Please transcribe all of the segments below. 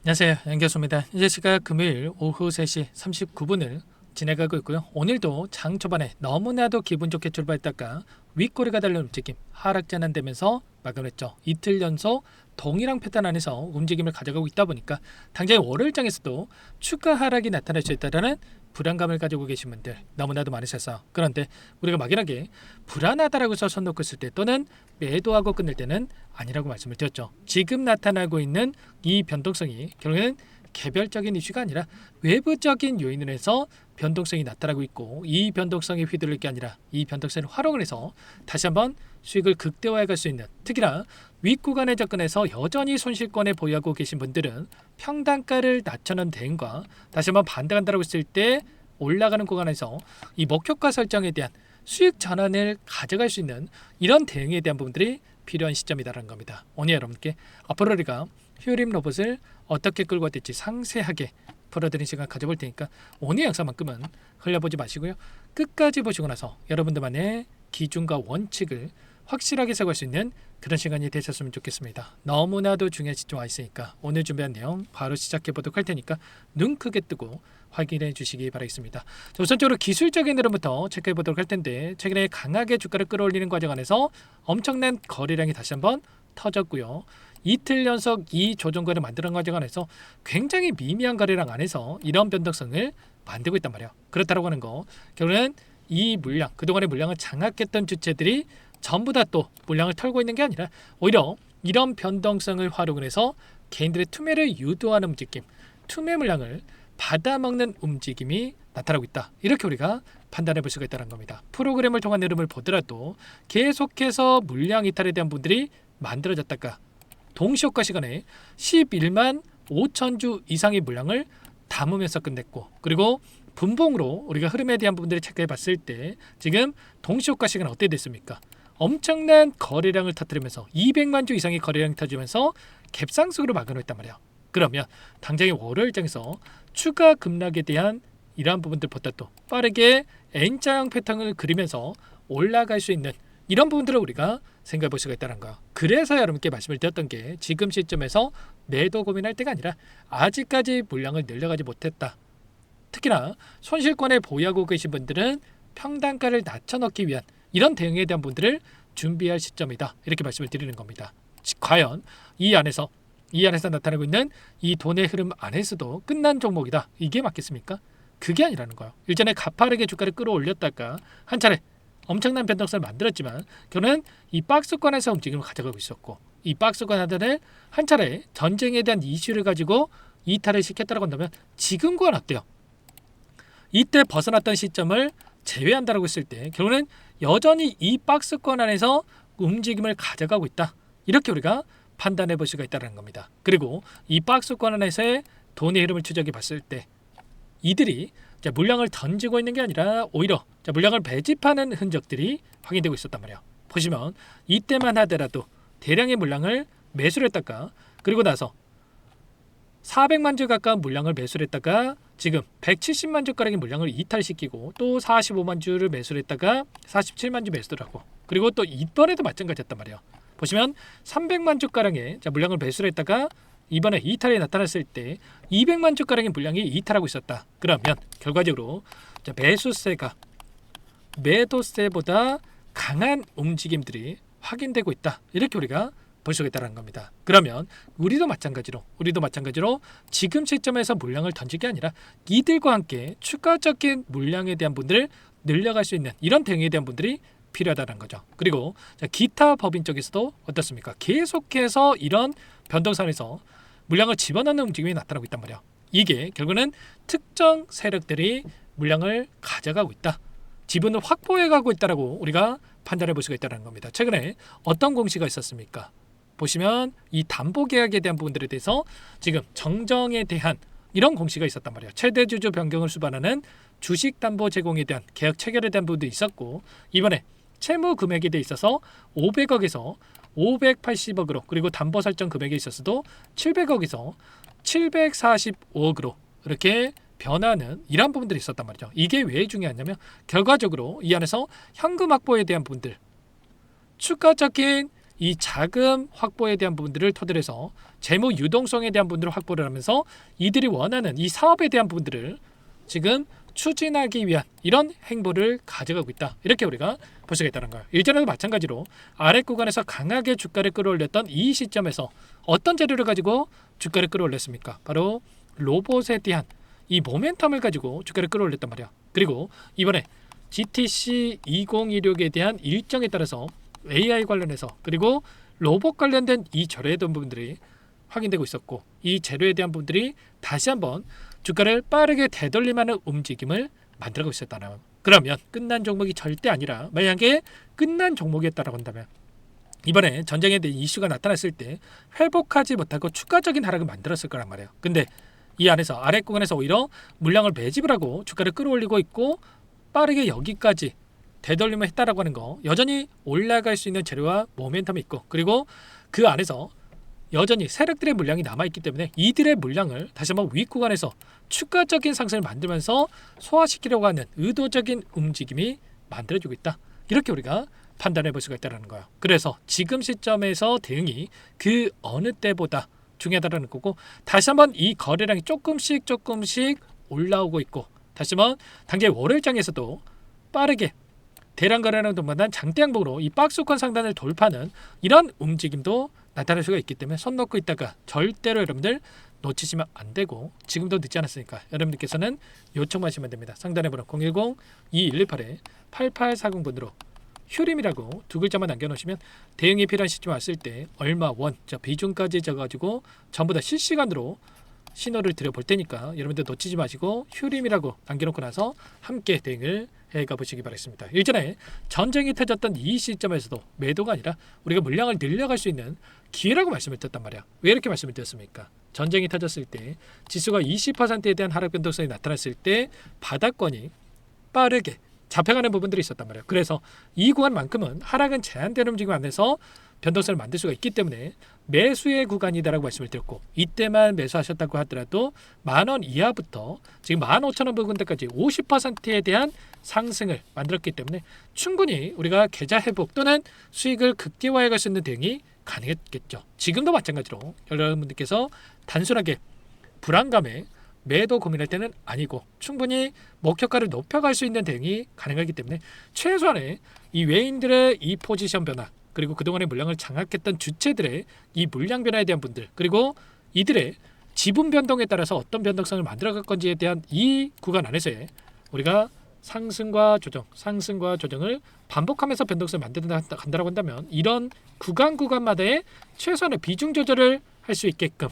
안녕하세요. 양교수입니다. 이제 시각 금요일 오후 3시 39분을 지나가고 있고요. 오늘도 장 초반에 너무나도 기분 좋게 출발했다가 윗꼬리가 달린 움직임, 하락 전환되면서 마감했죠. 이틀 연속 동일한 패턴 안에서 움직임을 가져가고 있다 보니까 당장 월요일장에서도 추가 하락이 나타날 수 있다는 불안감을 가지고 계신 분들 너무나도 많으셨어요. 그런데 우리가 막연하게 불안하다라고 손 놓고 있을 때 또는 매도하고 끝낼 때는 아니라고 말씀을 드렸죠. 지금 나타나고 있는 이 변동성이 결국에는 개별적인 이슈가 아니라 외부적인 요인을 해서 변동성이 나타나고 있고, 이 변동성이 휘둘릴 게 아니라 이 변동성을 활용을 해서 다시 한번 수익을 극대화해 갈 수 있는, 특히나 윗구간에 접근해서 여전히 손실권에 보유하고 계신 분들은 평단가를 낮춰놓은 대응과 다시 한번 반등한다고 했을 때 올라가는 구간에서 이 목표가 설정에 대한 수익 전환을 가져갈 수 있는 이런 대응에 대한 부분들이 필요한 시점이다라는 겁니다. 오늘 여러분께 앞으로 우리가 휴림 로봇을 어떻게 끌고 될지 상세하게 풀어드린 시간 가져볼 테니까 오늘 영상만큼은 흘려보지 마시고요. 끝까지 보시고 나서 여러분들만의 기준과 원칙을 확실하게 세울 수 있는 그런 시간이 되셨으면 좋겠습니다. 너무나도 중요한 시점 와 있으니까 오늘 준비한 내용 바로 시작해 보도록 할 테니까 눈 크게 뜨고 확인해 주시기 바라겠습니다. 자, 우선적으로 기술적인 흐름부터 체크해 보도록 할 텐데, 최근에 강하게 주가를 끌어올리는 과정 안에서 엄청난 거래량이 다시 한번 터졌고요. 이틀 연속 이 조정거래를 만드는 과정 안에서 굉장히 미미한 거래량 안에서 이런 변동성을 만들고 있단 말이에요. 그렇다고 하는 거, 결국은 이 물량, 그동안의 물량을 장악했던 주체들이 전부 다 또 물량을 털고 있는 게 아니라 오히려 이런 변동성을 활용을 해서 개인들의 투매를 유도하는 움직임, 투매 물량을 받아먹는 움직임이 나타나고 있다. 이렇게 우리가 판단해 볼 수가 있다는 겁니다. 프로그램을 통한 흐름을 보더라도 계속해서 물량 이탈에 대한 분들이 만들어졌다가 동시효과 시간에 11만 5천 주 이상의 물량을 담으면서 끝냈고, 그리고 분봉으로 우리가 흐름에 대한 부분들을 체크해 봤을 때 지금 동시효과 시간 어떻게 됐습니까? 엄청난 거래량을 터뜨리면서 200만 주 이상의 거래량이 터지면서 갭상승으로 막아놓았단 말이야. 그러면 당장의 월요일장에서 추가 급락에 대한 이러한 부분들보다 또 빠르게 N자형 패턴을 그리면서 올라갈 수 있는 이런 부분들을 우리가 생각해 볼 수가 있다는 거야. 그래서 여러분께 말씀을 드렸던 게 지금 시점에서 매도 고민할 때가 아니라 아직까지 물량을 늘려가지 못했다. 특히나 손실권에 보유하고 계신 분들은 평단가를 낮춰놓기 위한 이런 대응에 대한 분들을 준비할 시점이다. 이렇게 말씀을 드리는 겁니다. 과연 이 안에서 나타나고 있는 이 돈의 흐름 안에서도 끝난 종목이다. 이게 맞겠습니까? 그게 아니라는 거예요. 일전에 가파르게 주가를 끌어올렸다가 한 차례 엄청난 변동성을 만들었지만 결국은 이 박스권에서 움직임을 가져가고 있었고, 이 박스권 하단을 한 차례 전쟁에 대한 이슈를 가지고 이탈을 시켰다고 한다면 지금과는 어때요? 이때 벗어났던 시점을 제외한다고 했을 때 결국은 여전히 이 박스권 안에서 움직임을 가져가고 있다. 이렇게 우리가 판단해 볼 수가 있다는 겁니다. 그리고 이 박스권 안에서의 돈의 흐름을 추적해 봤을 때 이들이 물량을 던지고 있는 게 아니라 오히려 물량을 배집하는 흔적들이 확인되고 있었단 말이에요. 보시면 이때만 하더라도 대량의 물량을 매수를 했다가, 그리고 나서 400만 주 가까운 물량을 매수를 했다가 지금 170만 주가량의 물량을 이탈시키고 또 45만 주를 매수를 했다가 47만 주 매수를 하고, 그리고 또 이번에도 마찬가지였단 말이에요. 보시면 300만 주가량의 물량을 매수를 했다가 이번에 이탈이 나타났을 때 200만 주가량의 물량이 이탈하고 있었다. 그러면 결과적으로 매수세가 매도세보다 강한 움직임들이 확인되고 있다. 이렇게 우리가 볼 수가 있다는 겁니다. 그러면 우리도 마찬가지로 지금 시점에서 물량을 던지게 아니라 이들과 함께 추가적인 물량에 대한 분들을 늘려갈 수 있는 이런 대응에 대한 분들이 필요하다는 거죠. 그리고 기타 법인 쪽에서도 어떻습니까? 계속해서 이런 변동선에서 물량을 집어넣는 움직임이 나타나고 있단 말이야. 이게 결국은 특정 세력들이 물량을 가져가고 있다, 지분을 확보해가고 있다라고 우리가 판단해 볼 수가 있다는 겁니다. 최근에 어떤 공시가 있었습니까? 보시면 이 담보 계약에 대한 부분들에 대해서 지금 정정에 대한 이런 공시가 있었단 말이에요. 최대 주주 변경을 수반하는 주식 담보 제공에 대한 계약 체결에 대한 부분도 있었고, 이번에 채무 금액에 대해 있어서 500억에서 580억으로, 그리고 담보 설정 금액에 있어서도 700억에서 745억으로 이렇게 변하는 이러한 부분들이 있었단 말이죠. 이게 왜 중요하냐면 결과적으로 이 안에서 현금 확보에 대한 부분들, 추가적인 이 자금 확보에 대한 부분들을 토대로 해서 재무 유동성에 대한 부분들을 확보를 하면서 이들이 원하는 이 사업에 대한 부분들을 지금 추진하기 위한 이런 행보를 가져가고 있다. 이렇게 우리가 볼 수가 있다는 거예요. 일전에도 마찬가지로 아래 구간에서 강하게 주가를 끌어올렸던 이 시점에서 어떤 재료를 가지고 주가를 끌어올렸습니까? 바로 로봇에 대한 이 모멘텀을 가지고 주가를 끌어올렸단 말이야. 그리고 이번에 GTC 2026에 대한 일정에 따라서 AI 관련해서 그리고 로봇 관련된 이 저렴했던 부분들이 확인되고 있었고 이 재료에 대한 부분들이 다시 한번 주가를 빠르게 되돌림하는 움직임을 만들고 있었다는. 그러면 끝난 종목이 절대 아니라 만약에 끝난 종목이었다고 한다면 이번에 전쟁에 대한 이슈가 나타났을 때 회복하지 못하고 추가적인 하락을 만들었을 거란 말이에요. 근데 이 안에서 아래 구간에서 오히려 물량을 매집을 하고 주가를 끌어올리고 있고 빠르게 여기까지 되돌림을 했다라고 하는 거, 여전히 올라갈 수 있는 재료와 모멘텀이 있고 그리고 그 안에서 여전히 세력들의 물량이 남아있기 때문에 이들의 물량을 다시 한번 윗 구간에서 추가적인 상승을 만들면서 소화시키려고 하는 의도적인 움직임이 만들어지고 있다. 이렇게 우리가 판단해 볼 수가 있다는 거예요. 그래서 지금 시점에서 대응이 그 어느 때보다 중요하다는 거고 다시 한번 이 거래량이 조금씩 올라오고 있고 다시 한번 단계 월요일장에서도 빠르게 대량 거래량 동반한 장대 양봉으로 이 박스권 상단을 돌파하는 이런 움직임도 나타날 수가 있기 때문에 손 놓고 있다가 절대로 여러분들 놓치시면 안 되고 지금도 늦지 않았으니까 여러분들께서는 요청하시면 됩니다. 상단에 번호 010-2118-8840번으로 휴림이라고 두 글자만 남겨놓으시면 대응이 필요한 시점 왔을 때 얼마 원, 비중까지 적어가지고 전부 다 실시간으로 신호를 드려볼 테니까 여러분들 놓치지 마시고 휴림이라고 남겨놓고 나서 함께 대응을 해가 보시기 바라겠습니다. 일전에 전쟁이 터졌던 이 시점에서도 매도가 아니라 우리가 물량을 늘려갈 수 있는 기회라고 말씀을 드렸단 말이야. 왜 이렇게 말씀을 드렸습니까? 전쟁이 터졌을 때 지수가 20%에 대한 하락 변동성이 나타났을 때 바닥권이 빠르게 잡혀가는 부분들이 있었단 말이에요. 그래서 이 구간만큼은 하락은 제한되는 움직임 안에서 변동성을 만들 수가 있기 때문에 매수의 구간이다라고 말씀을 드렸고 이때만 매수하셨다고 하더라도 10,000원 이하부터 지금 15,000원 부근대까지 50%에 대한 상승을 만들었기 때문에 충분히 우리가 계좌 회복 또는 수익을 극대화해 갈 수 있는 대응이 가능했겠죠. 지금도 마찬가지로 여러분들께서 단순하게 불안감에 매도 고민할 때는 아니고 충분히 목표가를 높여갈 수 있는 대응이 가능하기 때문에 최소한의 이 외인들의 이 포지션 변화 그리고 그동안의 물량을 장악했던 주체들의 이 물량 변화에 대한 분들 그리고 이들의 지분 변동에 따라서 어떤 변동성을 만들어갈 건지에 대한 이 구간 안에서의 우리가 상승과 조정을 반복하면서 변동성을 만든다고 한다면 이런 구간마다의 최소한의 비중 조절을 할 수 있게끔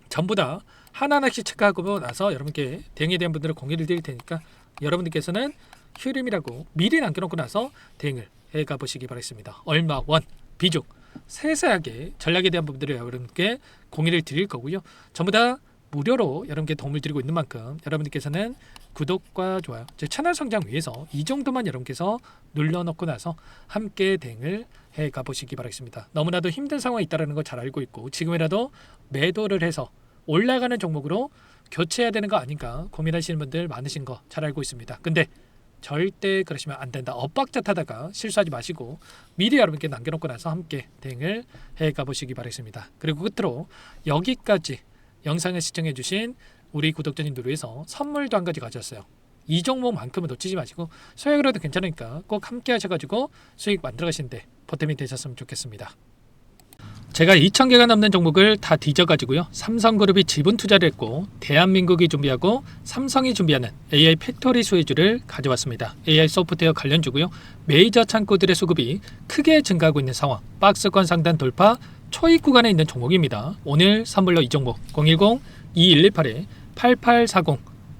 전부 다 하나하나씩 체크하고 나서 여러분께 대응에 대한 분들을 공유를 드릴 테니까 여러분들께서는 휴림이라고 미리 남겨놓고 나서 대응을 해가 보시기 바라겠습니다. 얼마 원 비중 세세하게 전략에 대한 부분들을 여러분께 공유를 드릴 거고요. 전부 다 무료로 여러분께 도움을 드리고 있는 만큼 여러분들께서는 구독과 좋아요, 제 채널 성장 위해서 이 정도만 여러분께서 눌러놓고 나서 함께 대응을 해가 보시기 바라겠습니다. 너무나도 힘든 상황이 있다는 거 잘 알고 있고 지금이라도 매도를 해서 올라가는 종목으로 교체해야 되는 거 아닌가 고민하시는 분들 많으신 거 잘 알고 있습니다. 근데 절대 그러시면 안 된다. 엇박자 타다가 실수하지 마시고 미리 여러분께 남겨놓고 나서 함께 대응을 해가 보시기 바라겠습니다. 그리고 끝으로 여기까지 영상을 시청해 주신 우리 구독자님들 위해서 선물도 한 가지 가져왔어요. 이 종목만큼은 놓치지 마시고 소액으로도 괜찮으니까 꼭 함께 하셔가지고 수익 만들어 가시는데 보탬이 되셨으면 좋겠습니다. 제가 2,000개가 넘는 종목을 다 뒤져가지고요. 삼성그룹이 지분 투자를 했고 대한민국이 준비하고 삼성이 준비하는 AI 팩토리 수혜주를 가져왔습니다. AI 소프트웨어 관련주고요. 메이저 창구들의 수급이 크게 증가하고 있는 상황, 박스권 상단 돌파 초입 구간에 있는 종목입니다. 오늘 선물로 이 종목 010-2118-8840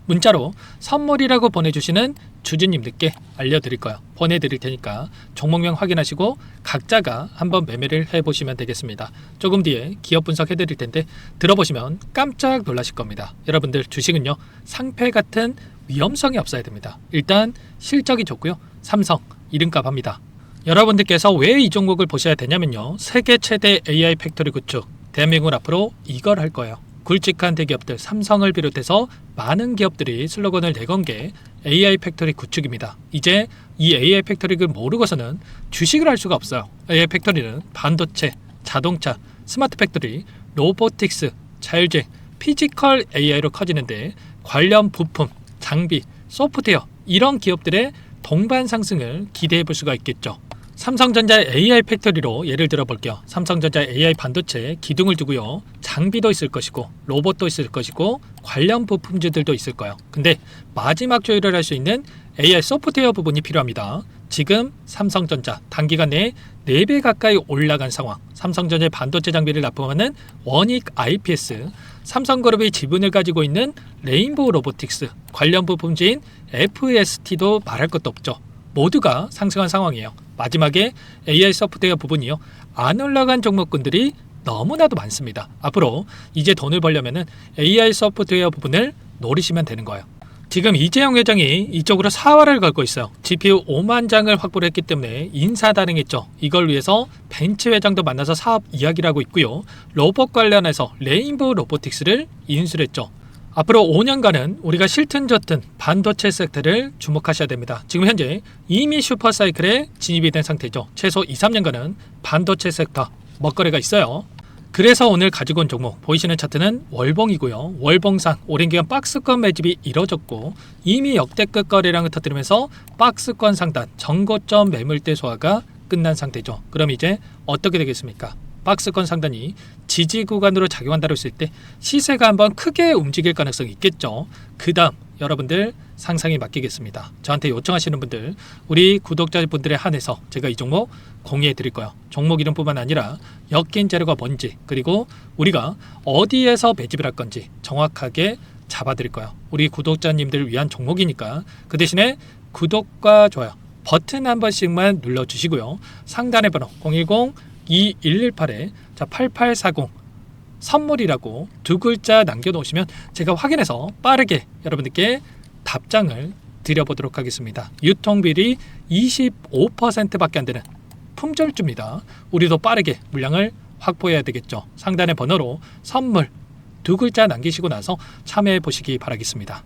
문자로 선물이라고 보내주시는 주주님들께 알려드릴 거예요. 보내드릴 테니까 종목명 확인하시고 각자가 한번 매매를 해보시면 되겠습니다. 조금 뒤에 기업 분석해드릴 텐데 들어보시면 깜짝 놀라실 겁니다. 여러분들 주식은요 상패 같은 위험성이 없어야 됩니다. 일단 실적이 좋고요. 삼성 이름값 합니다. 여러분들께서 왜 이 종목을 보셔야 되냐면요. 세계 최대 AI 팩토리 구축 대한민국은 앞으로 이걸 할 거예요. 굵직한 대기업들 삼성을 비롯해서 많은 기업들이 슬로건을 내건 게 AI 팩토리 구축입니다. 이제 이 AI 팩토리를 모르고서는 주식을 할 수가 없어요. AI 팩토리는 반도체, 자동차, 스마트 팩토리, 로보틱스, 자율주행, 피지컬 AI로 커지는데 관련 부품, 장비, 소프트웨어 이런 기업들의 동반 상승을 기대해 볼 수가 있겠죠. 삼성전자의 AI 팩토리로 예를 들어 볼게요. 삼성전자 AI 반도체에 기둥을 두고요. 장비도 있을 것이고 로봇도 있을 것이고 관련 부품주들도 있을 거예요. 근데 마지막 조율을 할 수 있는 AI 소프트웨어 부분이 필요합니다. 지금 삼성전자 단기간 내에 4배 가까이 올라간 상황. 삼성전자의 반도체 장비를 납품하는 원익 IPS, 삼성그룹이 지분을 가지고 있는 레인보우 로보틱스, 관련 부품주인 FST도 말할 것도 없죠. 모두가 상승한 상황이에요. 마지막에 AI 소프트웨어 부분이요. 안 올라간 종목군들이 너무나도 많습니다. 앞으로 이제 돈을 벌려면 AI 소프트웨어 부분을 노리시면 되는 거예요. 지금 이재용 회장이 이쪽으로 사활을 걸고 있어요. GPU 5만 장을 확보를 했기 때문에 인사단행했죠. 이걸 위해서 벤츠 회장도 만나서 사업 이야기를 하고 있고요. 로봇 관련해서 레인보우 로보틱스를 인수를 했죠. 앞으로 5년간은 우리가 싫든 좋든 반도체 섹터를 주목하셔야 됩니다. 지금 현재 이미 슈퍼사이클에 진입이 된 상태죠. 최소 2, 3년간은 반도체 섹터 먹거리가 있어요. 그래서 오늘 가지고 온 종목 보이시는 차트는 월봉이고요. 월봉상 오랜 기간 박스권 매집이 이뤄졌고 이미 역대급 거래량을 터뜨리면서 박스권 상단 정고점 매물대 소화가 끝난 상태죠. 그럼 이제 어떻게 되겠습니까? 박스권 상단이 지지 구간으로 작용한다고 했을 때 시세가 한번 크게 움직일 가능성이 있겠죠. 그 다음 여러분들 상상에 맡기겠습니다. 저한테 요청하시는 분들 우리 구독자분들에 한해서 제가 이 종목 공유해 드릴 거예요. 종목 이름뿐만 아니라 엮인 재료가 뭔지 그리고 우리가 어디에서 매집을 할 건지 정확하게 잡아 드릴 거예요. 우리 구독자님들을 위한 종목이니까 그 대신에 구독과 좋아요 버튼 한 번씩만 눌러주시고요. 상단의 번호 010-2118에 8840 선물이라고 2글자 남겨놓으시면 제가 확인해서 빠르게 여러분들께 답장을 드려보도록 하겠습니다. 유통비리 25%밖에 안 되는 품절주입니다. 우리도 빠르게 물량을 확보해야 되겠죠. 상단의 번호로 선물 2글자 남기시고 나서 참여해 보시기 바라겠습니다.